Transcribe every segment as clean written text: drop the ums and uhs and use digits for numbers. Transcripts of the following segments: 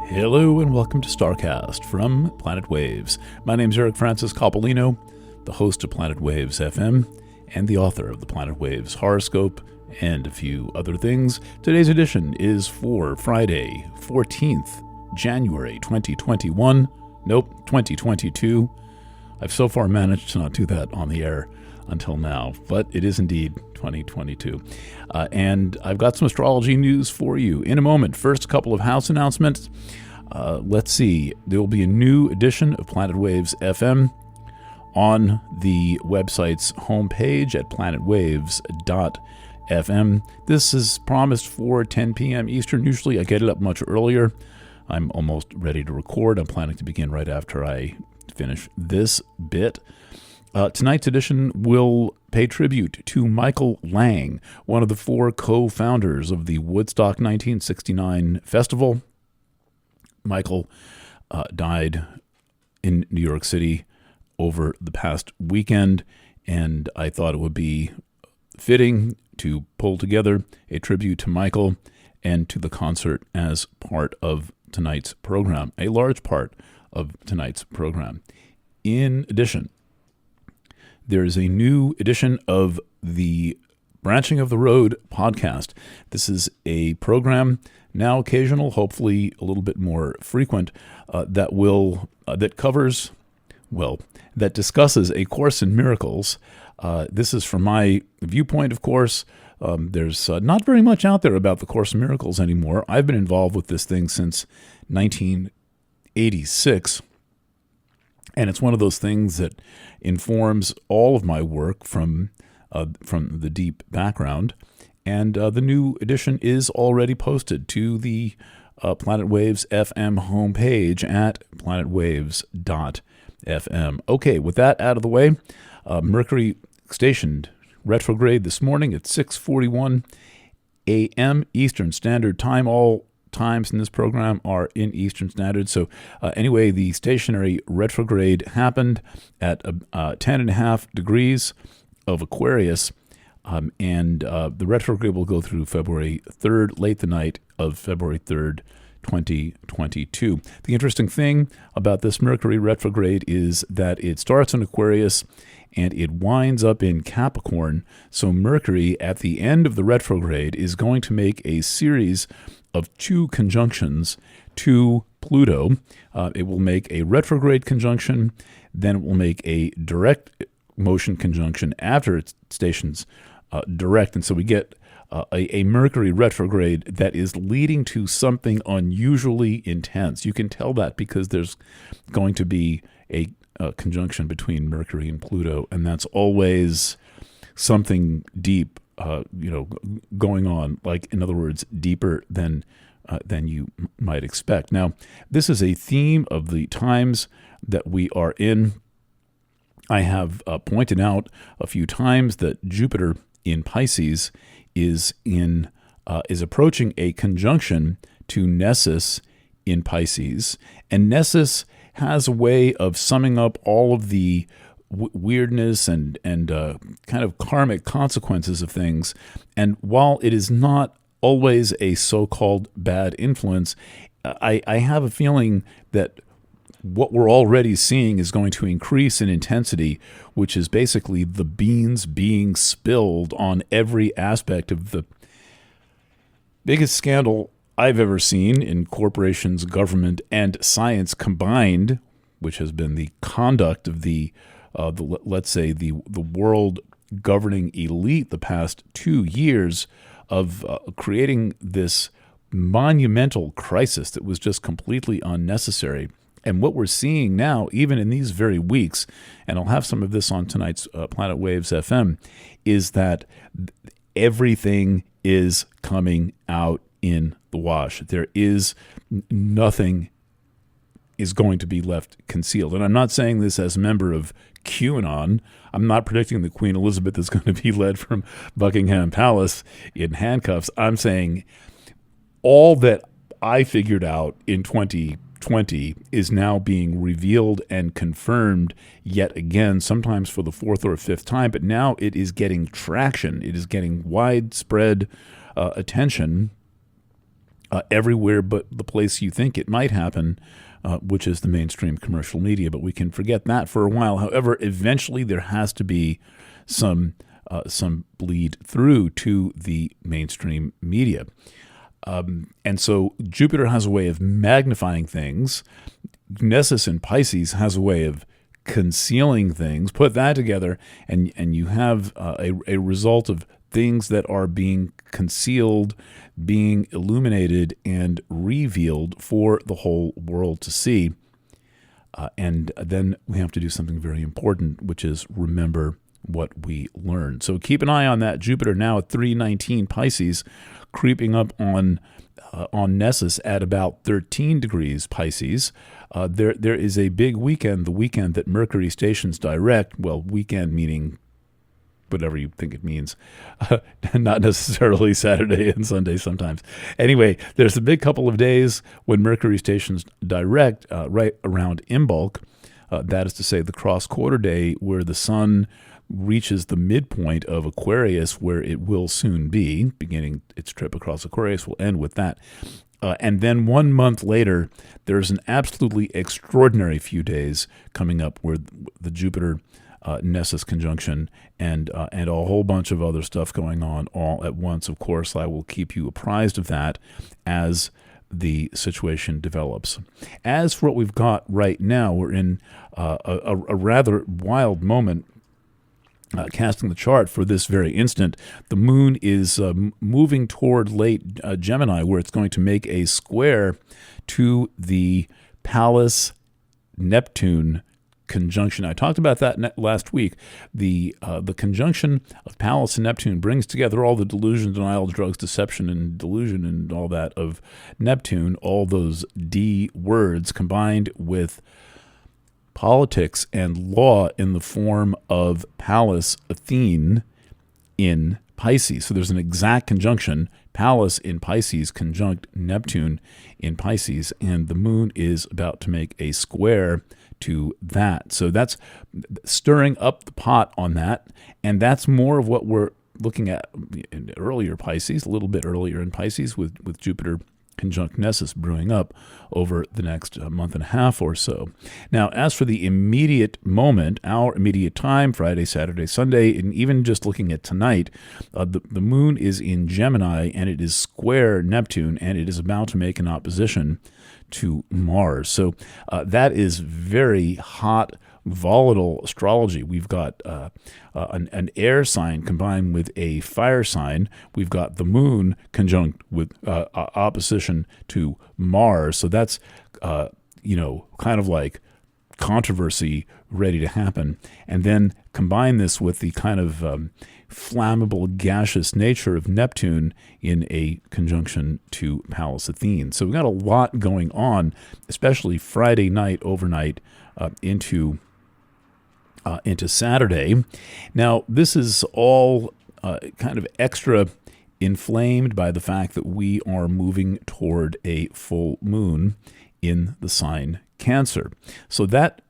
Hello and welcome to STARCAST from Planet Waves. My name is Eric Francis Coppolino, the host of Planet Waves FM and the author of the Planet Waves horoscope and a few other things. Today's edition is for Friday, 14th January 2021. Nope, 2022. I've so far managed to not do that on the air until now, but it is indeed 2022. And I've got some astrology news for you in a moment. First, a couple of house announcements. Let's see. There will be a new edition of Planet Waves FM on the website's homepage at planetwaves.fm. This is promised for 10 p.m. Eastern. Usually I get it up much earlier. I'm almost ready to record. I'm planning to begin right after I finish this bit. Tonight's edition will pay tribute to Michael Lang, one of the four co-founders of the Woodstock 1969 festival. Michael died in New York City over the past weekend, and I thought it would be fitting to pull together a tribute to Michael and to the concert as part of tonight's program, a large part of tonight's program. In addition, there is a new edition of the Branching of the Road podcast. This is a program, now occasional, hopefully a little bit more frequent, that discusses A Course in Miracles. This is from my viewpoint, of course. There's not very much out there about the Course in Miracles anymore. I've been involved with this thing since 1986. And it's one of those things that informs all of my work from the deep background. And the new edition is already posted to the Planet Waves FM homepage at planetwaves.fm. Okay, with that out of the way, Mercury stationed retrograde this morning at 6:41 a.m. Eastern Standard Time. All times in this program are in Eastern Standard. So anyway, the stationary retrograde happened at 10.5 degrees of Aquarius, and the retrograde will go through February 3rd, late the night of February 3rd, 2022. The interesting thing about this Mercury retrograde is that it starts in Aquarius and it winds up in Capricorn. So Mercury, at the end of the retrograde, is going to make a series of two conjunctions to Pluto. It will make a retrograde conjunction, then it will make a direct motion conjunction after it stations direct. And so we get a Mercury retrograde that is leading to something unusually intense. You can tell that because there's going to be a conjunction between Mercury and Pluto, and that's always something deep, going on, like, in other words, deeper than you might expect. Now, this is a theme of the times that we are in. I have pointed out a few times that Jupiter in Pisces is approaching a conjunction to Nessus in Pisces, and Nessus has a way of summing up all of the weirdness and kind of karmic consequences of things. And while it is not always a so-called bad influence, I have a feeling that what we're already seeing is going to increase in intensity, which is basically the beans being spilled on every aspect of the biggest scandal I've ever seen in corporations, government, and science combined, which has been the conduct of the world governing elite the past 2 years of creating this monumental crisis that was just completely unnecessary. And what we're seeing now, even in these very weeks, and I'll have some of this on tonight's Planet Waves FM, is that everything is coming out in the wash. There is nothing is going to be left concealed. And I'm not saying this as a member of QAnon. I'm not predicting that Queen Elizabeth is going to be led from Buckingham Palace in handcuffs. I'm saying all that I figured out in 2020 is now being revealed and confirmed yet again, sometimes for the fourth or fifth time, but now it is getting traction. It is getting widespread attention everywhere but the place you think it might happen, which is the mainstream commercial media. But we can forget that for a while. However, eventually there has to be some bleed through to the mainstream media. And so Jupiter has a way of magnifying things. Nessus in Pisces has a way of concealing things. Put that together, and you have a result of things that are being concealed, being illuminated, and revealed for the whole world to see. And then we have to do something very important, which is remember what we learned. So keep an eye on that. Jupiter now at 319 Pisces, creeping up on Nessus at about 13 degrees Pisces. There is a big weekend, the weekend that Mercury stations direct. Well, weekend meaning whatever you think it means, not necessarily Saturday and Sunday sometimes. Anyway, there's a big couple of days when Mercury stations direct right around Imbolc. That is to say, the cross-quarter day where the sun reaches the midpoint of Aquarius, where it will soon be, beginning its trip across Aquarius. Will end with that. And then 1 month later, there's an absolutely extraordinary few days coming up where the Jupiter Nessus conjunction and a whole bunch of other stuff going on all at once. Of course, I will keep you apprised of that as the situation develops. As for what we've got right now, we're in a rather wild moment. Casting the chart for this very instant, the moon is moving toward late Gemini, where it's going to make a square to the Pallas Neptune conjunction. I talked about that last week. The conjunction of Pallas and Neptune brings together all the delusion, denial, drugs, deception, and delusion, and all that of Neptune, all those D words combined with politics and law in the form of Pallas Athene in Pisces. So there's an exact conjunction, Pallas in Pisces conjunct Neptune in Pisces, and the moon is about to make a square to that. So that's stirring up the pot on that, and that's more of what we're looking at in earlier Pisces, a little bit earlier in Pisces with Jupiter conjunct Nessus brewing up over the next month and a half or so. Now, as for the immediate moment, our immediate time, Friday, Saturday, Sunday, and even just looking at tonight, the moon is in Gemini, and it is square Neptune, and it is about to make an opposition to Mars. So that is very hot, volatile astrology. We've got an air sign combined with a fire sign. We've got the moon conjunct with opposition to Mars. So that's kind of like controversy ready to happen. And then combine this with the kind of flammable, gaseous nature of Neptune in a conjunction to Pallas Athene. So we've got a lot going on, especially Friday night, overnight, into Saturday. Now, this is all kind of extra inflamed by the fact that we are moving toward a full moon in the sign Cancer. So that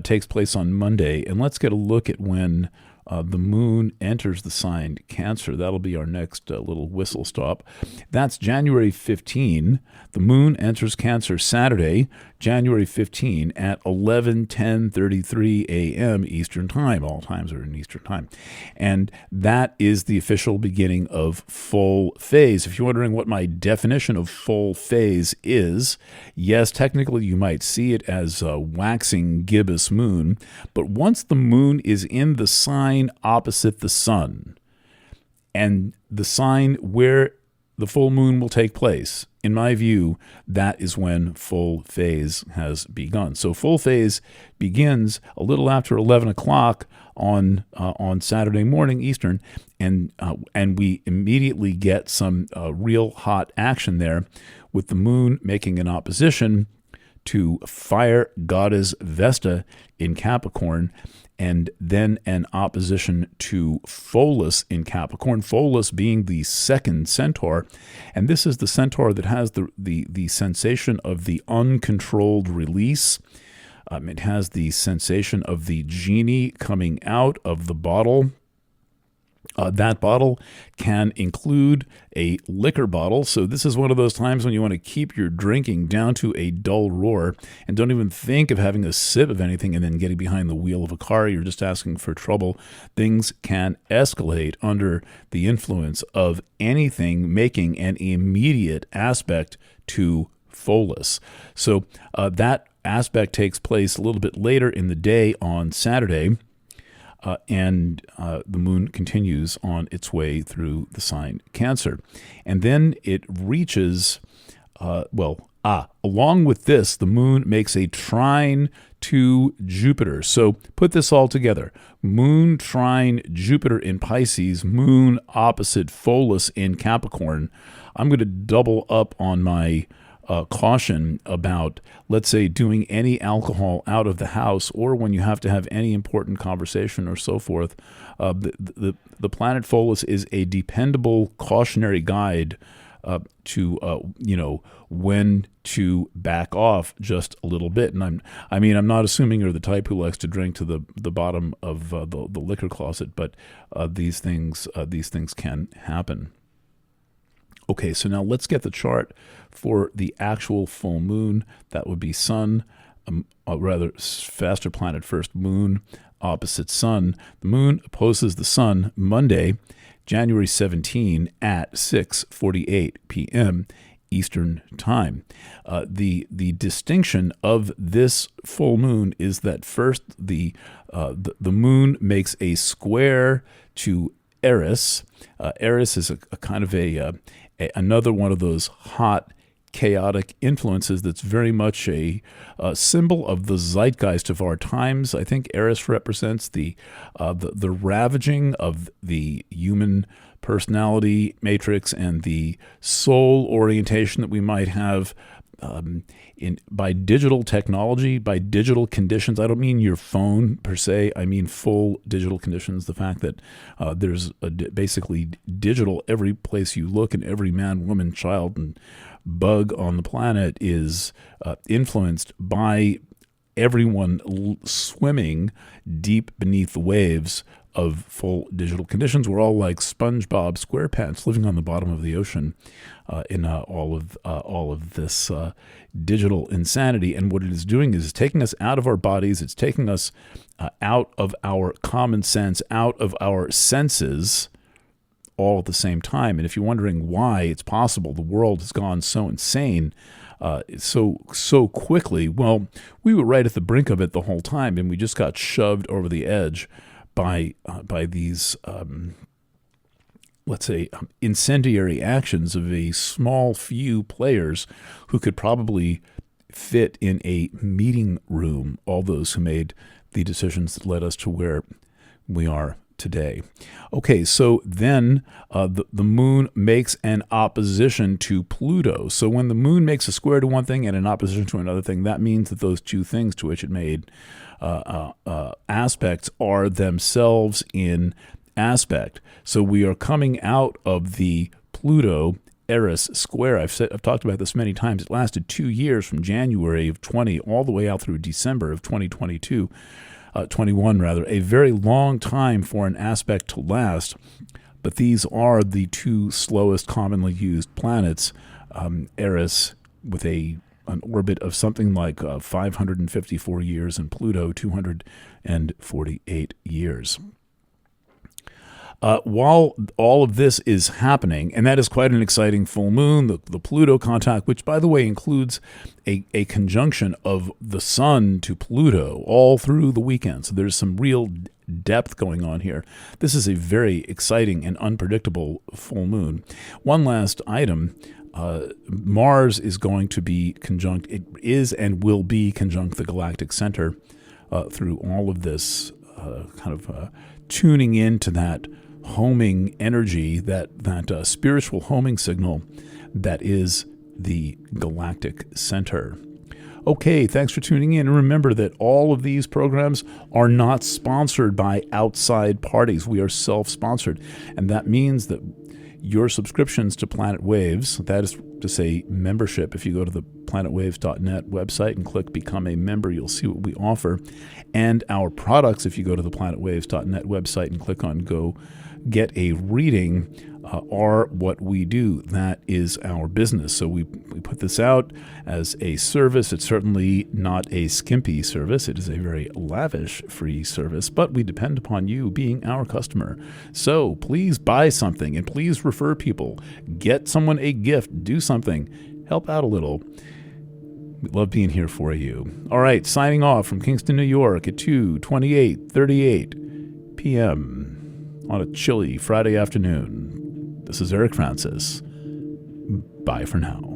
takes place on Monday, and let's get a look at when the moon enters the sign Cancer. That'll be our next little whistle stop. That's January 15. The moon enters Cancer Saturday, January 15 at 11:10:33 a.m. Eastern Time. All times are in Eastern Time. And that is the official beginning of full phase. If you're wondering what my definition of full phase is, yes, technically you might see it as a waxing gibbous moon, but once the moon is in the sign opposite the sun, and the sign where the full moon will take place, in my view, that is when full phase has begun. So full phase begins a little after 11 o'clock on Saturday morning Eastern, and we immediately get some real hot action there, with the moon making an opposition to fire goddess Vesta in Capricorn, and then an opposition to Pholus in Capricorn, Pholus being the second centaur. And this is the centaur that has the sensation of the uncontrolled release. It has the sensation of the genie coming out of the bottle. That bottle can include a liquor bottle. So this is one of those times when you want to keep your drinking down to a dull roar and don't even think of having a sip of anything and then getting behind the wheel of a car. You're just asking for trouble. Things can escalate under the influence of anything making an immediate aspect to Pholus. So that aspect takes place a little bit later in the day on Saturday. And the moon continues on its way through the sign Cancer. And then it reaches, along with this, the moon makes a trine to Jupiter. So put this all together. Moon trine Jupiter in Pisces, moon opposite Pholus in Capricorn. I'm going to double up on my caution about, let's say, doing any alcohol out of the house, or when you have to have any important conversation or so forth. The planet Pholus is a dependable cautionary guide to when to back off just a little bit. And I'm not assuming you're the type who likes to drink to the bottom of the liquor closet, but these things can happen. Okay, so now let's get the chart for the actual full moon. That would be Sun, rather faster planet first, Moon opposite Sun. The moon opposes the Sun Monday, January 17 at 6:48 p.m. Eastern Time. The distinction of this full moon is that first the moon makes a square to Eris. Eris is a kind of another one of those hot, chaotic influences that's very much a symbol of the zeitgeist of our times. I think Eris represents the ravaging of the human personality matrix and the soul orientation that we might have by digital technology, by digital conditions. I don't mean your phone per se. I mean full digital conditions. The fact that there's basically digital every place you look, and every man, woman, child, and bug on the planet is influenced by everyone swimming deep beneath the waves of full digital conditions. We're all like SpongeBob SquarePants living on the bottom of the ocean in all of this digital insanity. And what it is doing is taking us out of our bodies. It's taking us out of our common sense, out of our senses, all at the same time. And if you're wondering why it's possible the world has gone so insane so quickly, well, we were right at the brink of it the whole time, and we just got shoved over the edge by these, let's say, incendiary actions of a small few players who could probably fit in a meeting room, all those who made the decisions that led us to where we are today. Okay, so then the moon makes an opposition to Pluto. So when the moon makes a square to one thing and an opposition to another thing, that means that those two things to which it made aspects are themselves in aspect. So we are coming out of the Pluto Eris square. I've talked about this many times. It lasted 2 years, from January of 20 all the way out through December of 2022. 21 rather, a very long time for an aspect to last, but these are the two slowest commonly used planets. Eris with an orbit of something like 554 years, and Pluto 248 years. While all of this is happening, and that is quite an exciting full moon, the Pluto contact, which, by the way, includes a conjunction of the Sun to Pluto all through the weekend. So there's some real depth going on here. This is a very exciting and unpredictable full moon. One last item. Mars is going to be conjunct. It is and will be conjunct the galactic center through all of this tuning into that homing energy, that spiritual homing signal that is the galactic center. Okay, thanks for tuning in. And remember that all of these programs are not sponsored by outside parties. We are self-sponsored. And that means that your subscriptions to Planet Waves, that is to say membership, if you go to the planetwaves.net website and click Become a Member, you'll see what we offer. And our products, if you go to the planetwaves.net website and click on Go get a reading are what we do. That is our business. So we put this out as a service. It's certainly not a skimpy service. It is a very lavish free service, but we depend upon you being our customer. So please buy something and please refer people. Get someone a gift. Do something. Help out a little. We love being here for you. All right, signing off from Kingston, New York at 2:28:38 p.m. on a chilly Friday afternoon. This is Eric Francis. Bye for now.